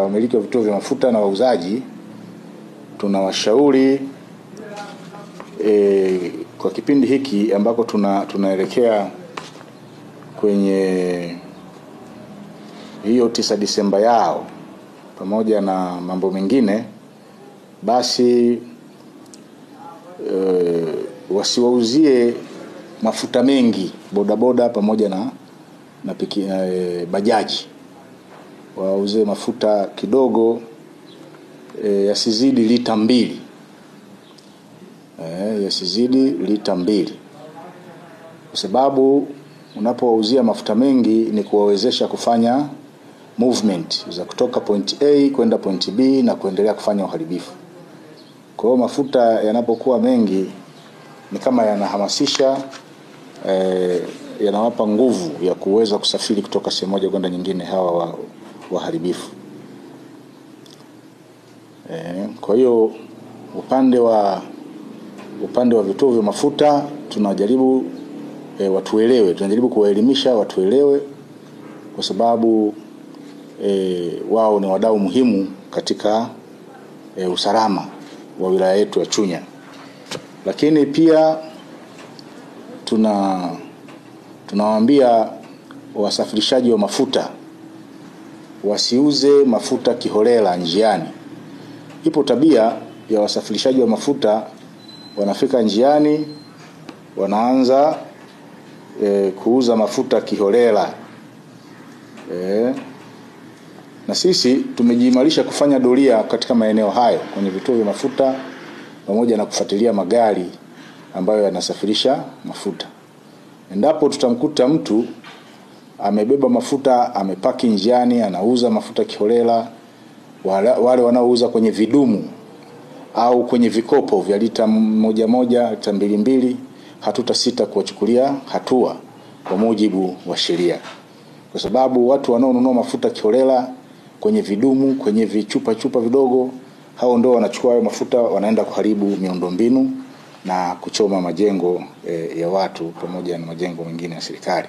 Wamiliki wa vituo vya mafuta na wauzaji tunawashauri kwa kipindi hiki ambako tunaelekea kwenye hiyo 9 Disemba yao pamoja na mambo mengine, basi wasiwauzie mafuta mengi bodaboda pamoja na bajaji. Wauze mafuta kidogo, yasizidi lita 2. Yasizidi lita 2. Kwa sababu unapowauzia mafuta mengi ni kuwawezesha kufanya movement za kutoka point A kwenda point B na kuendelea kufanya uharibifu. Kwa hiyo mafuta yanapokuwa mengi ni kama yanahamasisha, yanawapa nguvu ya kuweza kusafiri kutoka sehemu moja kwenda nyingine hawa waharibifu. Kwa hiyo upande wa vituo vya mafuta tunajaribu watuelewe, tunajaribu kuwaelimisha watuelewe, kwa sababu wao ni wadau muhimu katika usalama wa wilaya yetu ya Chunya. Lakini pia tunawaambia wasafirishaji wa mafuta wasiuze mafuta kiholela njiani. Ipo tabia ya wasafirishaji wa mafuta, wanafika njiani wanaanza kuuza mafuta kiholela. Na sisi tumejiimarisha kufanya doria katika maeneo hayo kwenye vituo vya mafuta pamoja na kufuatilia magari ambayo yanasafirisha mafuta. Endapo tutamkuta mtu amebeba mafuta, amepaki njiani, anauza mafuta kiholela, wale wanaouza kwenye vidumu au kwenye vikopo vya lita 1, lita 2, hatutasita kuwachukulia hatua kwa mujibu wa sheria. Kwa sababu watu wanaonunua mafuta kiholela kwenye vidumu, kwenye vichupa vidogo, hao ndio wanachukua hayo mafuta, wanaenda kuharibu miundombinu na kuchoma majengo ya watu pamoja na majengo mengine ya serikali.